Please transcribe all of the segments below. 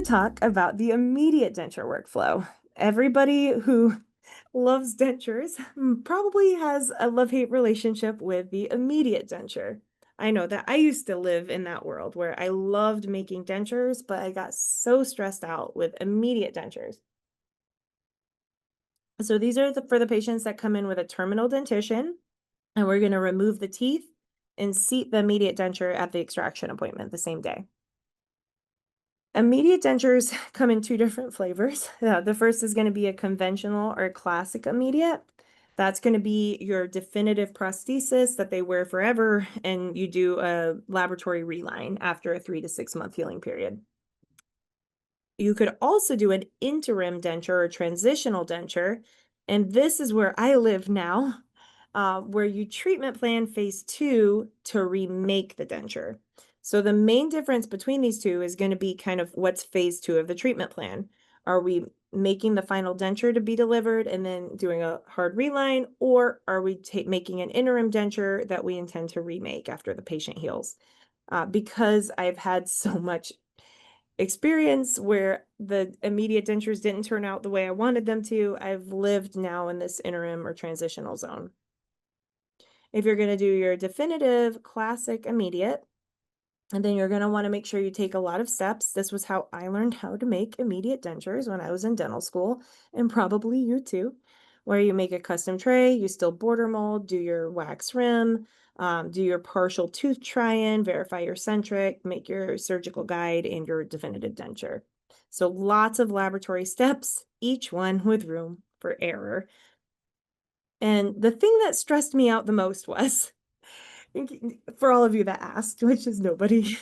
to talk about the immediate denture workflow. Everybody who loves dentures probably has a love-hate relationship with the immediate denture. I know that I used to live in that world where I loved making dentures, but I got so stressed out with immediate dentures. So these are for the patients that come in with a terminal dentition, and we're going to remove the teeth and seat the immediate denture at the extraction appointment the same day. Immediate dentures come in two different flavors. The first is going to be a conventional or classic immediate. That's going to be your definitive prosthesis that they wear forever, and you do a laboratory reline after a 3 to 6 month healing period. You could also do an interim denture or transitional denture, and this is where I live now, where you treatment plan phase 2 to remake the denture. So the main difference between these two is going to be kind of what's phase 2 of the treatment plan. Are we making the final denture to be delivered and then doing a hard reline, or are we making an interim denture that we intend to remake after the patient heals? Because I've had so much experience where the immediate dentures didn't turn out the way I wanted them to, I've lived now in this interim or transitional zone. If you're going to do your definitive classic immediate, and then you're going to want to make sure you take a lot of steps. This was how I learned how to make immediate dentures when I was in dental school, and probably you too, where you make a custom tray, you still border mold, do your wax rim, do your partial tooth try-in, verify your centric, make your surgical guide, and your definitive denture. So lots of laboratory steps, each one with room for error. And the thing that stressed me out the most was, for all of you that asked, which is nobody,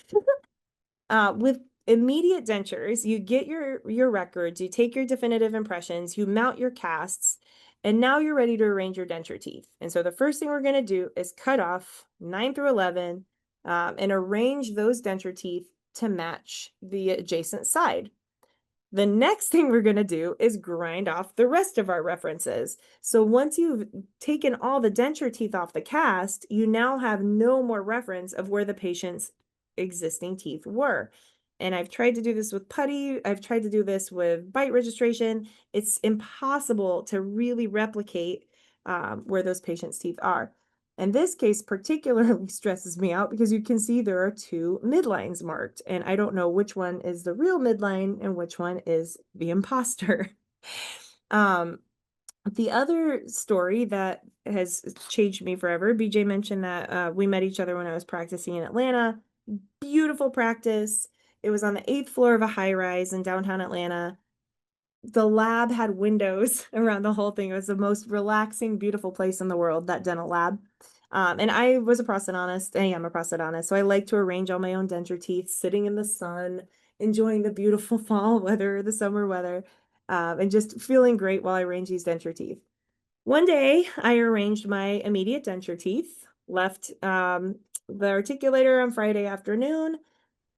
with immediate dentures, you get your records, you take your definitive impressions, you mount your casts, and now you're ready to arrange your denture teeth. And so the first thing we're going to do is cut off 9 through 11 and arrange those denture teeth to match the adjacent side. The next thing we're going to do is grind off the rest of our references. So once you've taken all the denture teeth off the cast, you now have no more reference of where the patient's existing teeth were. And I've tried to do this with putty. I've tried to do this with bite registration. It's impossible to really replicate where those patients' teeth are. And this case particularly stresses me out because you can see there are 2 midlines marked, and I don't know which one is the real midline and which one is the imposter. The other story that has changed me forever, BJ mentioned that we met each other when I was practicing in Atlanta. Beautiful practice. It was on the 8th floor of a high-rise in downtown Atlanta. The lab had windows around the whole thing. It was the most relaxing, beautiful place in the world, that dental lab. And I was a prosthodontist. I am a prosthodontist. So I like to arrange all my own denture teeth, sitting in the sun, enjoying the beautiful fall weather, the summer weather, and just feeling great while I arrange these denture teeth. One day, I arranged my immediate denture teeth, left the articulator on Friday afternoon,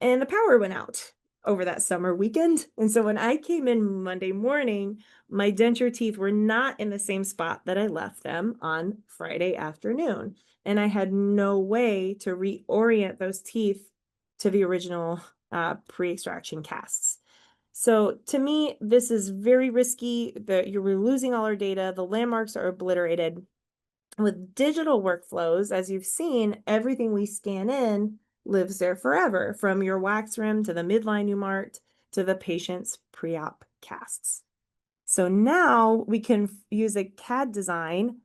and the power went out over that summer weekend. And so when I came in Monday morning, my denture teeth were not in the same spot that I left them on Friday afternoon. And I had no way to reorient those teeth to the original pre-extraction casts. So to me, this is very risky. You're losing all our data. The landmarks are obliterated. With digital workflows, as you've seen, everything we scan in lives there forever, from your wax rim to the midline you marked to the patient's pre-op casts. So now we can use a CAD design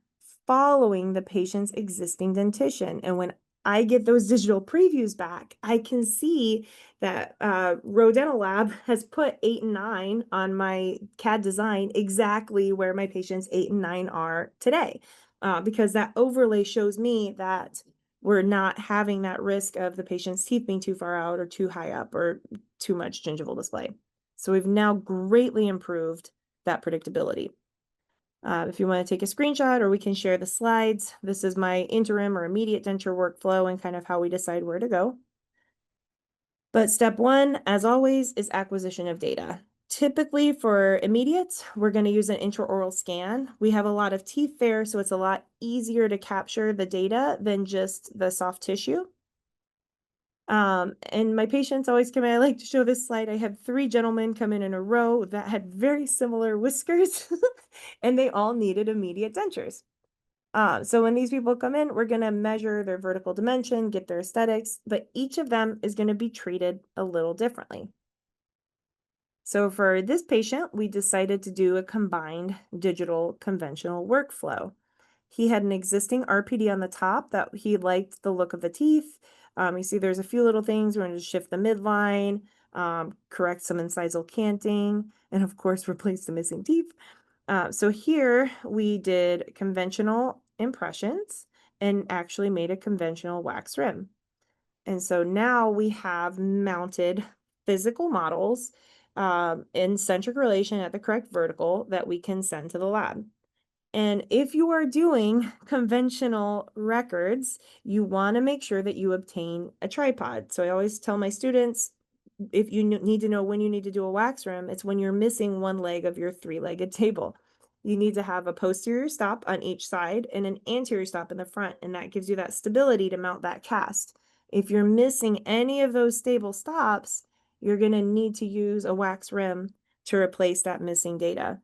following the patient's existing dentition. And when I get those digital previews back, I can see that Row Dental Lab has put 8 and 9 on my CAD design exactly where my patients 8 and 9 are today. Because that overlay shows me that we're not having that risk of the patient's teeth being too far out or too high up or too much gingival display. So we've now greatly improved that predictability. If you want to take a screenshot, or we can share the slides. This is my interim or immediate denture workflow and kind of how we decide where to go. But step 1, as always, is acquisition of data. Typically for immediates, we're going to use an intraoral scan. We have a lot of teeth there, so it's a lot easier to capture the data than just the soft tissue. And my patients always come in. I like to show this slide. I had 3 gentlemen come in a row that had very similar whiskers, and they all needed immediate dentures. So when these people come in, we're going to measure their vertical dimension, get their aesthetics, but each of them is going to be treated a little differently. So for this patient, we decided to do a combined digital conventional workflow. He had an existing RPD on the top that he liked the look of the teeth. You see there's a few little things. We're going to shift the midline, correct some incisal canting, and of course, replace the missing teeth. So here we did conventional impressions and actually made a conventional wax rim. And so now we have mounted physical models in centric relation at the correct vertical that we can send to the lab. And if you are doing conventional records, you want to make sure that you obtain a tripod. So I always tell my students, if you need to know when you need to do a wax rim, it's when you're missing one leg of your 3-legged table. You need to have a posterior stop on each side and an anterior stop in the front, and that gives you that stability to mount that cast. If you're missing any of those stable stops, you're going to need to use a wax rim to replace that missing data.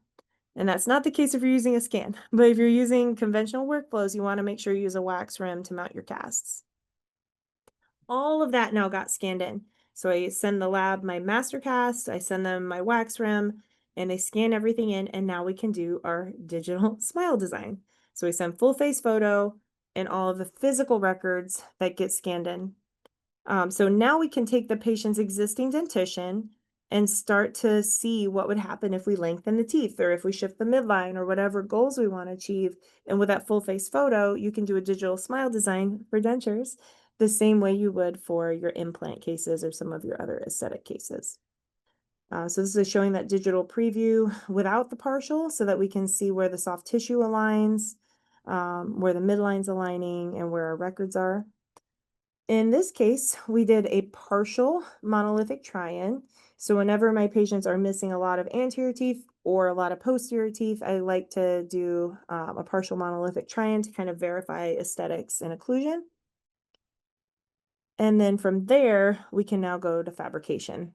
And that's not the case if you're using a scan, but if you're using conventional workflows, you want to make sure you use a wax rim to mount your casts. All of that now got scanned in. So I send the lab my master cast, I send them my wax rim, and they scan everything in, and now we can do our digital smile design. So we send full face photo and all of the physical records that get scanned in. So now we can take the patient's existing dentition and start to see what would happen if we lengthen the teeth or if we shift the midline or whatever goals we want to achieve. And with that full face photo, you can do a digital smile design for dentures the same way you would for your implant cases or some of your other aesthetic cases. So this is showing that digital preview without the partial so that we can see where the soft tissue aligns, where the midline's aligning, and where our records are. In this case, we did a partial monolithic try-in. So whenever my patients are missing a lot of anterior teeth or a lot of posterior teeth, I like to do a partial monolithic try-in to kind of verify aesthetics and occlusion. And then from there, we can now go to fabrication.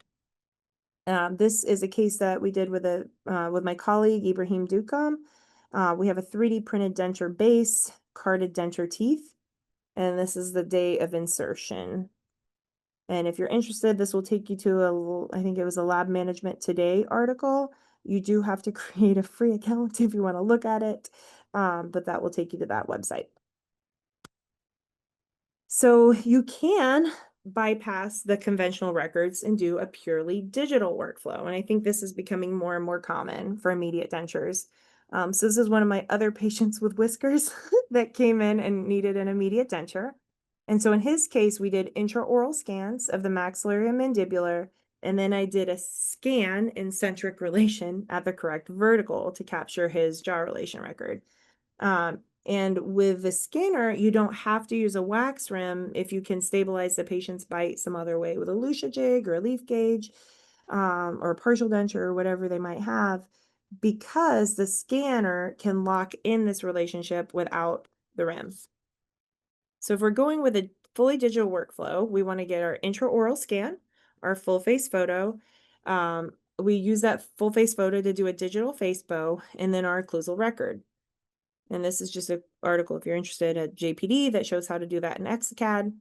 This is a case that we did with my colleague, Ibrahim Dukam. We have a 3D printed denture base, carded denture teeth, and this is the day of insertion. And if you're interested, this will take you to I think it was a Lab Management Today article. You do have to create a free account if you want to look at it, but that will take you to that website. So you can bypass the conventional records and do a purely digital workflow. And I think this is becoming more and more common for immediate dentures. So this is one of my other patients with whiskers that came in and needed an immediate denture. And so in his case, we did intraoral scans of the maxillary and mandibular, and then I did a scan in centric relation at the correct vertical to capture his jaw relation record. And with the scanner, you don't have to use a wax rim if you can stabilize the patient's bite some other way with a Lucia jig or a leaf gauge, or a partial denture or whatever they might have, because the scanner can lock in this relationship without the rims. So if we're going with a fully digital workflow, we want to get our intraoral scan, our full face photo. We use that full face photo to do a digital face bow, and then our occlusal record. And this is just an article, if you're interested, at JPD that shows how to do that in Exicad.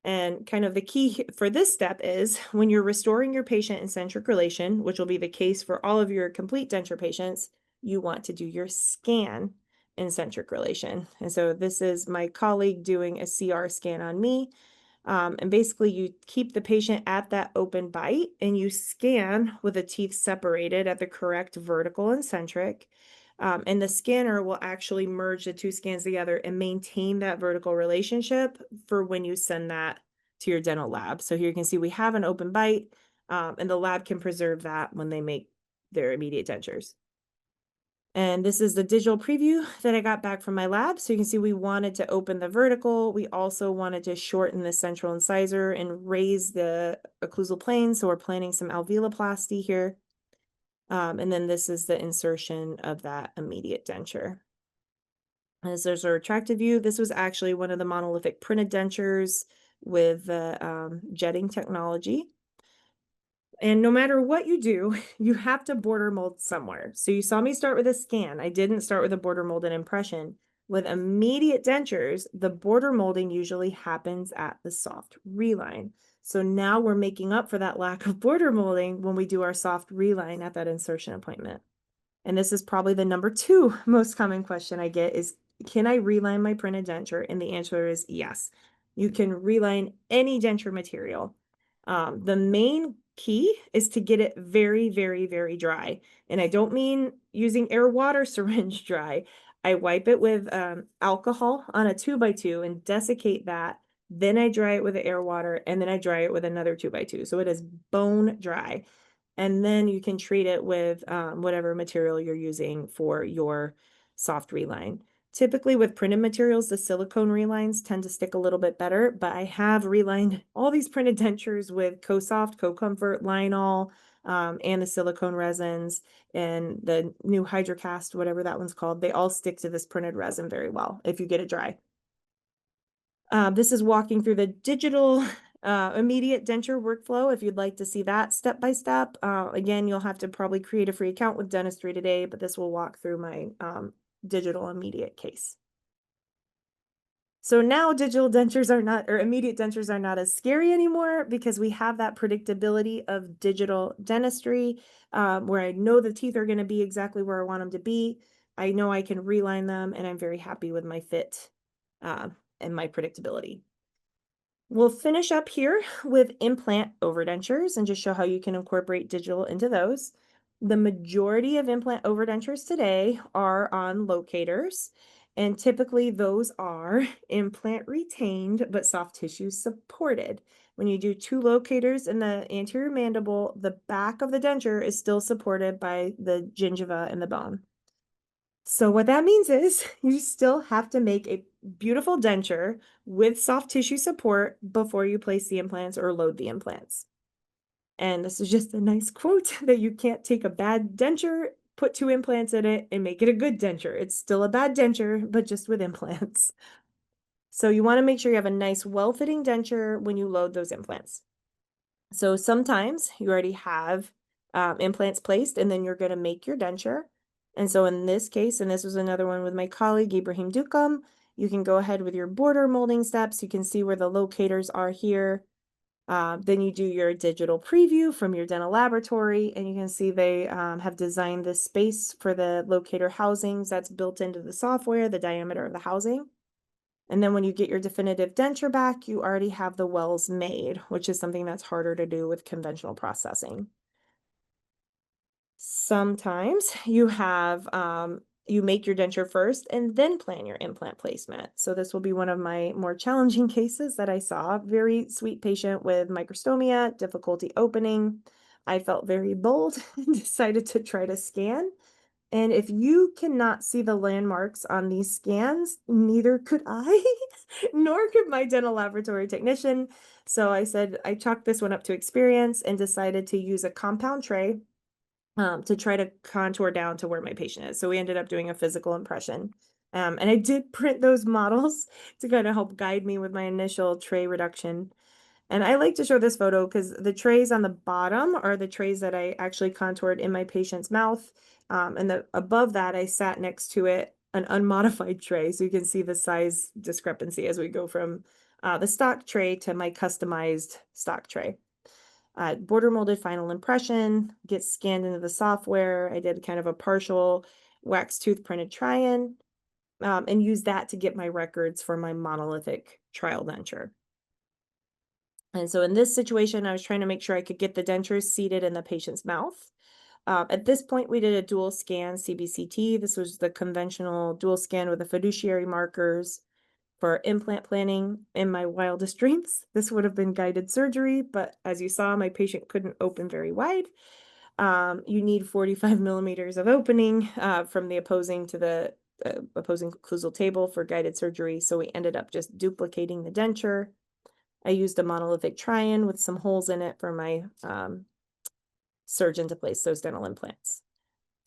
And kind of the key for this step is when you're restoring your patient in centric relation, which will be the case for all of your complete denture patients, you want to do your scan in centric relation. And so this is my colleague doing a CR scan on me. And basically you keep the patient at that open bite and you scan with the teeth separated at the correct vertical and centric. And the scanner will actually merge the two scans together and maintain that vertical relationship for when you send that to your dental lab. So here you can see we have an open bite, and the lab can preserve that when they make their immediate dentures. And this is the digital preview that I got back from my lab. So you can see we wanted to open the vertical. We also wanted to shorten the central incisor and raise the occlusal plane. So we're planning some alveoloplasty here. And then this is the insertion of that immediate denture. As there's a retracted view, this was actually one of the monolithic printed dentures with the jetting technology. And no matter what you do, you have to border mold somewhere. So you saw me start with a scan. I didn't start with a border mold and impression. With immediate dentures, the border molding usually happens at the soft reline. So now we're making up for that lack of border molding when we do our soft reline at that insertion appointment. And this is probably the number 2 most common question I get is, can I reline my printed denture? And the answer is yes. You can reline any denture material. The main key is to get it very, very, very dry. And I don't mean using air water syringe dry. I wipe it with alcohol on a 2x2 and desiccate that. Then I dry it with the air water, and then I dry it with another 2x2. So it is bone dry. And then you can treat it with whatever material you're using for your soft reline. Typically with printed materials, the silicone relines tend to stick a little bit better, but I have relined all these printed dentures with CoSoft, CoComfort, Linol, and the silicone resins and the new HydroCast, whatever that one's called. They all stick to this printed resin very well if you get it dry. This is walking through the digital immediate denture workflow. If you'd like to see that step by step, again, you'll have to probably create a free account with Dentistry today, but this will walk through my digital immediate case. So now digital dentures are not, or immediate dentures are not as scary anymore because we have that predictability of digital dentistry, where I know the teeth are going to be exactly where I want them to be. I know I can reline them, and I'm very happy with my fit and my predictability. We'll finish up here with implant overdentures and just show how you can incorporate digital into those. The majority of implant overdentures today are on locators, and typically those are implant retained but soft tissue supported. When you do 2 locators in the anterior mandible, the back of the denture is still supported by the gingiva and the bone. So what that means is you still have to make a beautiful denture with soft tissue support before you place the implants or load the implants. And this is just a nice quote that you can't take a bad denture, put 2 implants in it, and make it a good denture. It's still a bad denture, but just with implants. So you want to make sure you have a nice, well-fitting denture when you load those implants. So sometimes you already have implants placed, and then you're going to make your denture. And so in this case, and this was another one with my colleague, Ibrahim Dukam, you can go ahead with your border molding steps. You can see where the locators are here. Then you do your digital preview from your dental laboratory, and you can see they have designed this space for the locator housings that's built into the software, the diameter of the housing. And then when you get your definitive denture back, you already have the wells made, which is something that's harder to do with conventional processing. Sometimes you have, you make your denture first and then plan your implant placement. So this will be one of my more challenging cases that I saw. Very sweet patient with microstomia, difficulty opening. I felt very bold and decided to try to scan. And if you cannot see the landmarks on these scans, neither could I, nor could my dental laboratory technician. So I said, I chalked this one up to experience and decided to use a compound tray to try to contour down to where my patient is. So we ended up doing a physical impression. And I did print those models to kind of help guide me with my initial tray reduction. And I like to show this photo because the trays on the bottom are the trays that I actually contoured in my patient's mouth. And above that, I sat next to it an unmodified tray. So you can see the size discrepancy as we go from the stock tray to my customized stock tray. Border molded final impression, gets scanned into the software. I did kind of a partial wax tooth printed try-in and use that to get my records for my monolithic trial denture. And so in this situation, I was trying to make sure I could get the dentures seated in the patient's mouth. At this point, we did a dual scan CBCT. This was the conventional dual scan with the fiduciary markers. For implant planning. In my wildest dreams, this would have been guided surgery, but as you saw, my patient couldn't open very wide. You need 45 millimeters of opening from the opposing to the opposing occlusal table for guided surgery, so we ended up just duplicating the denture. I used a monolithic try-in with some holes in it for my surgeon to place those dental implants.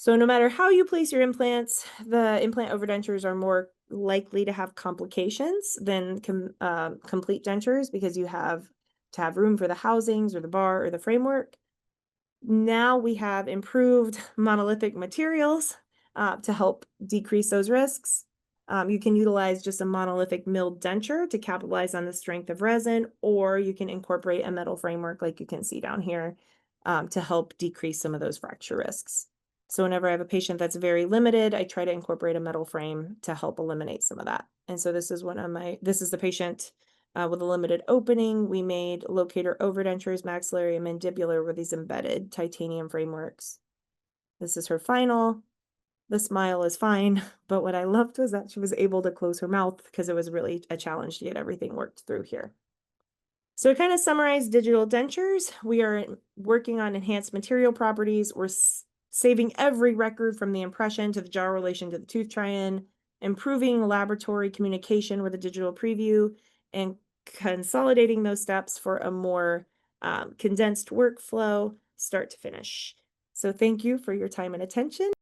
So no matter how you place your implants, the implant overdentures are more likely to have complications than complete dentures because you have to have room for the housings or the bar or the framework. Now we have improved monolithic materials to help decrease those risks. You can utilize just a monolithic milled denture to capitalize on the strength of resin, or you can incorporate a metal framework like you can see down here to help decrease some of those fracture risks. So whenever I have a patient that's very limited, I try to incorporate a metal frame to help eliminate some of that. And so this is this is the patient with a limited opening. We made locator overdentures, maxillary and mandibular with these embedded titanium frameworks. This is her final. The smile is fine, but what I loved was that she was able to close her mouth because it was really a challenge to get everything worked through here. So to kind of summarize digital dentures, we are working on enhanced material properties. We're saving every record from the impression to the jaw relation to the tooth try-in, improving laboratory communication with a digital preview, and consolidating those steps for a more condensed workflow, start to finish. So thank you for your time and attention.